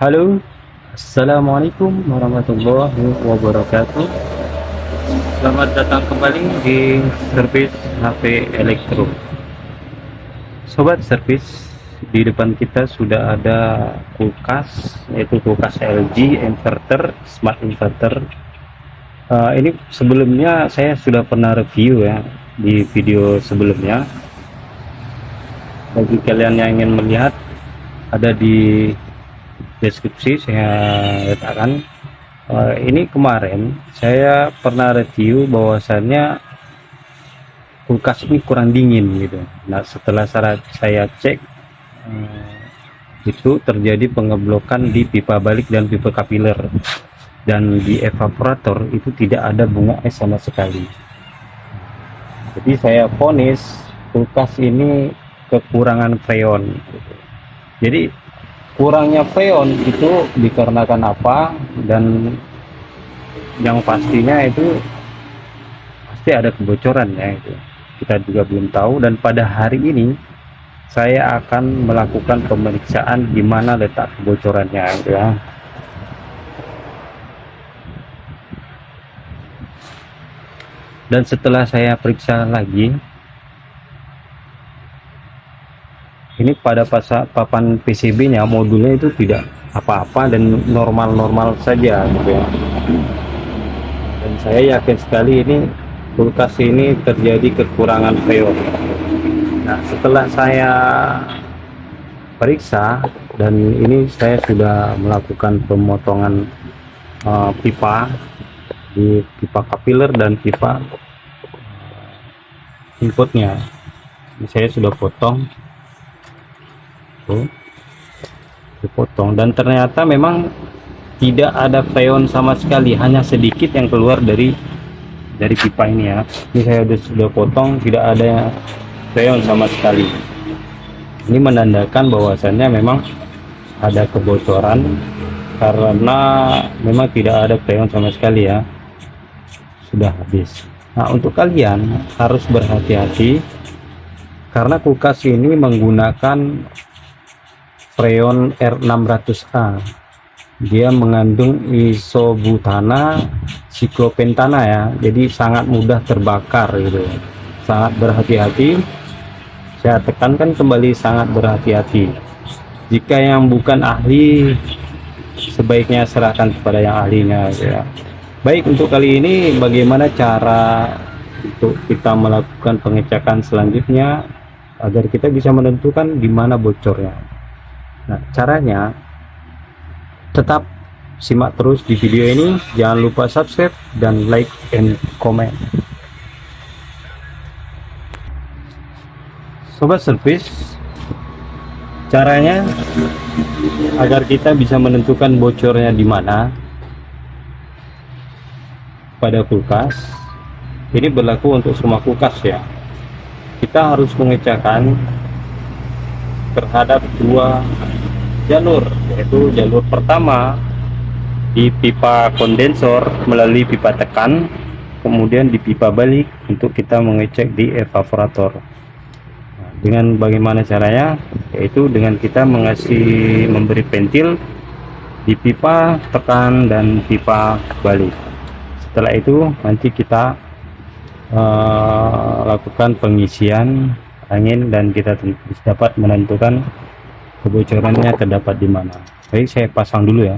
Halo, Assalamualaikum warahmatullahi wabarakatuh. Selamat datang kembali di servis HP Elektro. Sobat servis, di depan kita sudah ada kulkas, yaitu kulkas LG inverter, smart inverter. Ini sebelumnya saya sudah pernah review ya di video sebelumnya. Bagi kalian yang ingin melihat, ada di deskripsi saya letakkan. Ini kemarin saya pernah review bahwasannya kulkas ini kurang dingin gitu. Nah, setelah saya cek, itu terjadi pengeblokan di pipa balik dan pipa kapiler, dan di evaporator itu tidak ada bunga es sama sekali. Jadi saya vonis kulkas ini kekurangan freon gitu. Jadi kurangnya freon itu dikarenakan apa, dan yang pastinya itu pasti ada kebocoran ya, itu kita juga belum tahu. Dan pada hari ini saya akan melakukan pemeriksaan di mana letak kebocorannya gitu ya. Dan setelah saya periksa lagi, ini pada papan PCB nya modulnya itu tidak apa-apa dan normal-normal saja gitu ya. Dan saya yakin sekali ini kulkas ini terjadi kekurangan freon. Nah, setelah saya periksa, dan ini saya sudah melakukan pemotongan pipa di pipa kapiler dan pipa inputnya. Ini saya sudah potong tuh, dipotong, dan ternyata memang tidak ada freon sama sekali, hanya sedikit yang keluar dari pipa ini ya. Ini saya sudah potong, tidak ada freon sama sekali. Ini menandakan bahwasannya memang ada kebocoran, karena memang tidak ada freon sama sekali ya, sudah habis. Nah, untuk kalian harus berhati-hati karena kulkas ini menggunakan freon R600A. Dia mengandung isobutana siklopentana ya, jadi sangat mudah terbakar gitu. Sangat berhati-hati, saya tekankan kembali, sangat berhati-hati. Jika yang bukan ahli, sebaiknya serahkan kepada yang ahlinya ya. Baik, untuk kali ini bagaimana cara untuk kita melakukan pengecekan selanjutnya agar kita bisa menentukan di mana bocornya. Nah, caranya tetap simak terus di video ini, jangan lupa subscribe dan like and comment. Sobat servis, caranya agar kita bisa menentukan bocornya di mana pada kulkas. Ini berlaku untuk semua kulkas ya. Kita harus mengecekkan terhadap dua jalur, yaitu jalur pertama di pipa kondensor melalui pipa tekan, kemudian di pipa balik untuk kita mengecek di evaporator. Nah, dengan bagaimana caranya, yaitu dengan kita memberi pentil di pipa tekan dan pipa balik. Setelah itu nanti kita lakukan pengisian angin dan kita dapat menentukan kebocorannya terdapat di mana. Baik, saya pasang dulu ya.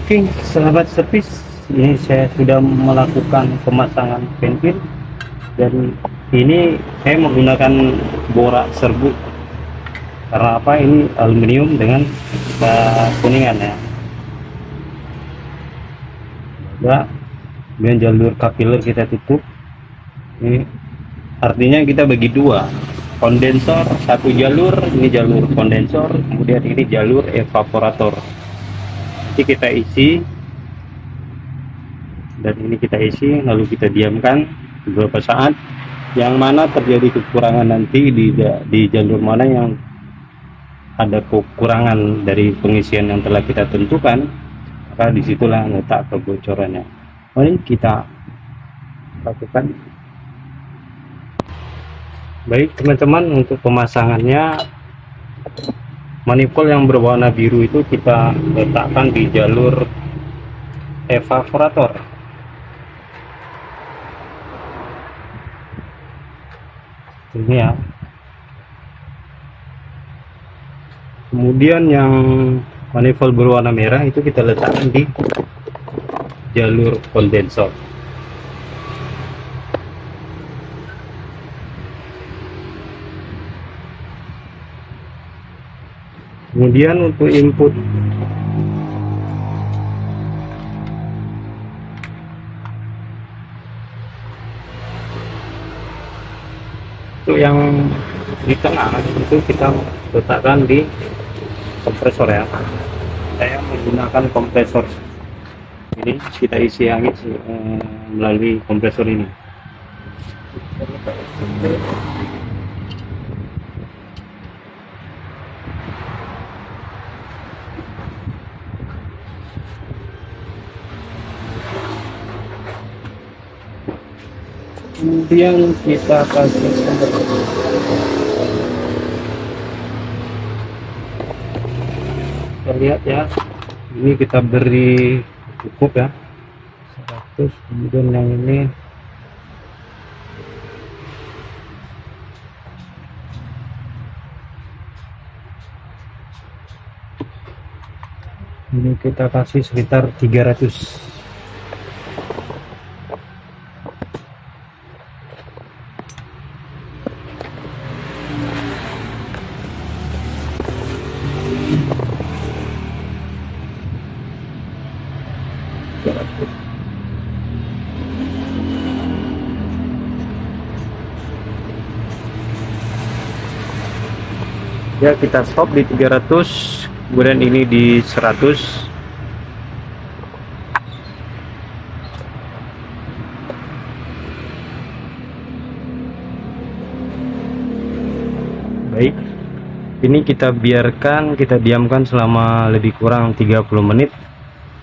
Oke, sahabat servis, ini saya sudah melakukan pemasangan pentil dan ini saya menggunakan borak serbuk. Karena apa? Ini aluminium dengan kuningan ya. Ya, kemudian jalur kapiler kita tutup. Ini artinya kita bagi dua, kondensor satu jalur, ini jalur kondensor, kemudian ini jalur evaporator. Nanti kita isi, dan ini kita isi lalu kita diamkan beberapa saat. Yang mana terjadi kekurangan nanti di jalur mana yang ada kekurangan dari pengisian yang telah kita tentukan, maka disitulah letak kebocorannya. Mari kita lakukan. Baik teman-teman, untuk pemasangannya manifold yang berwarna biru itu kita letakkan di jalur evaporator. Ini ya. Kemudian yang manifold berwarna merah itu kita letakkan di jalur kondensor. Kemudian untuk input untuk yang di tengah itu kita letakkan di kompresor ya. Saya menggunakan kompresor ini, kita isi angin melalui kompresor ini. Kemudian kita kasih sumber. Kita lihat ya, ini kita beri cukup ya 100. Kemudian yang ini kita kasih sekitar 300. Ya, kita stop di 300, kemudian ini di 100. Baik, ini kita biarkan, kita diamkan selama lebih kurang 30 menit.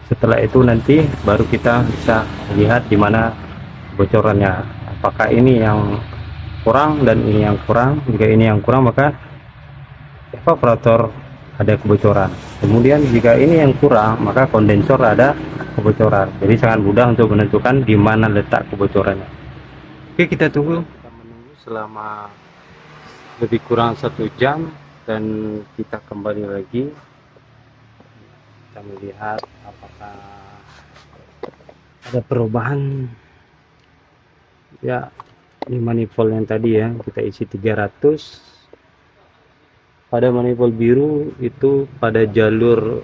Setelah itu nanti baru kita bisa lihat di mana bocorannya, apakah ini yang kurang dan ini yang kurang. Jika ini yang kurang maka evaporator ada kebocoran, kemudian jika ini yang kurang maka kondensor ada kebocoran. Jadi sangat mudah untuk menentukan di mana letak kebocorannya. Oke, kita tunggu, kita menunggu selama lebih kurang 1 jam dan kita kembali lagi. Kita melihat apakah ada perubahan ya. Ini manifold yang tadi ya, kita isi 300. Pada manifold biru itu pada jalur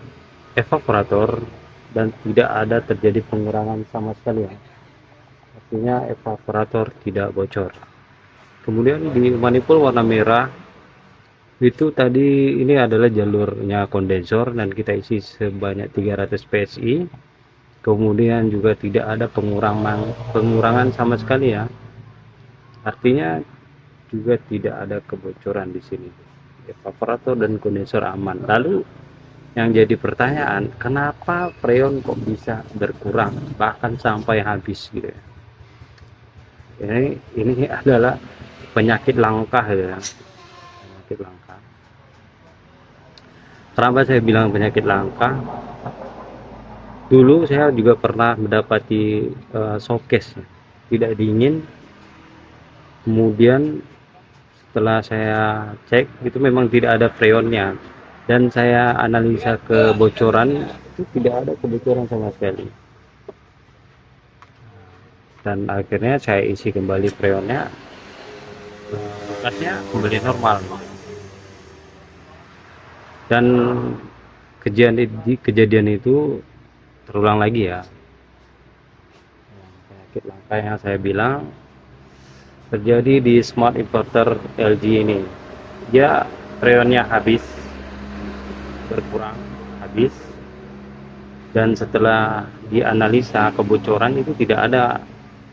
evaporator dan tidak ada terjadi pengurangan sama sekali ya. Artinya evaporator tidak bocor. Kemudian di manifold warna merah itu tadi ini adalah jalurnya kondensor dan kita isi sebanyak 300 PSI. Kemudian juga tidak ada pengurangan sama sekali ya. Artinya juga tidak ada kebocoran di sini. Evaporator dan kondensor aman. Lalu yang jadi pertanyaan, kenapa freon kok bisa berkurang bahkan sampai habis gitu ya? Ini adalah penyakit langka ya, penyakit langka. Kenapa saya bilang penyakit langka? Dulu saya juga pernah mendapati showcase tidak dingin, kemudian setelah saya cek itu memang tidak ada freonnya, dan saya analisa kebocoran itu tidak ada kebocoran sama sekali. Dan akhirnya saya isi kembali freonnya, bekasnya kembali normal. Dan kejadian itu terulang lagi ya. Penyakit langka yang saya bilang terjadi di smart inverter LG ini. Ya, freonnya habis, berkurang, habis. Dan setelah dianalisa kebocoran itu tidak ada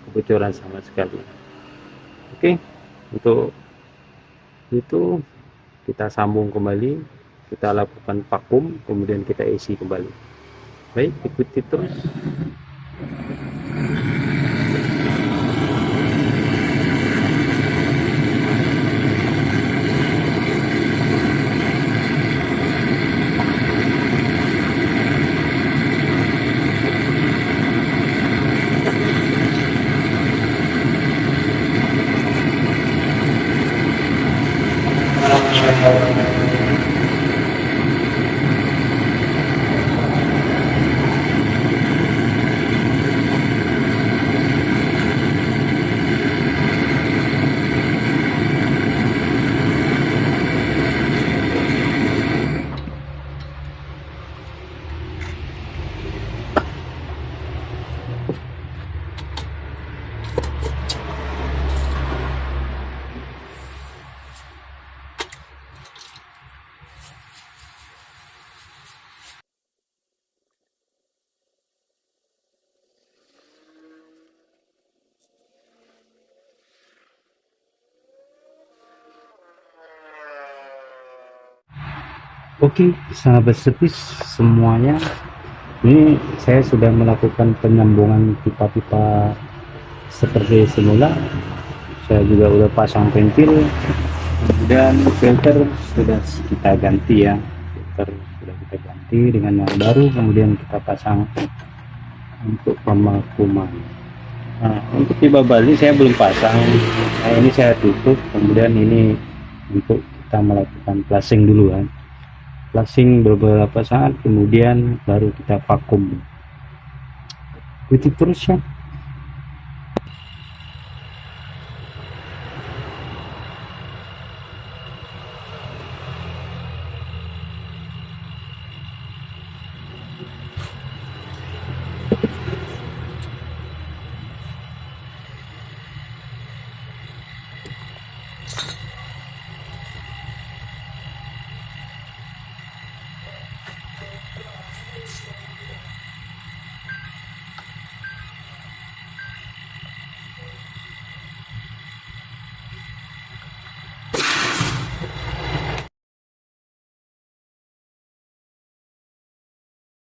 kebocoran sama sekali. Oke, untuk itu kita sambung kembali, kita lakukan vakum, kemudian kita isi kembali. Baik, ikuti terus. Oke, sahabat servis semuanya, ini saya sudah melakukan penyambungan pipa-pipa seperti semula. Saya juga udah pasang ventil dan filter sudah kita ganti ya. Filter sudah kita ganti dengan yang baru, kemudian kita pasang untuk pemakuman. Nah, untuk pipa Bali saya belum pasang. Nah, ini saya tutup, kemudian ini untuk kita melakukan flushing dulu kan. Flushing beberapa saat, kemudian baru kita vakum. Ikuti terus ya.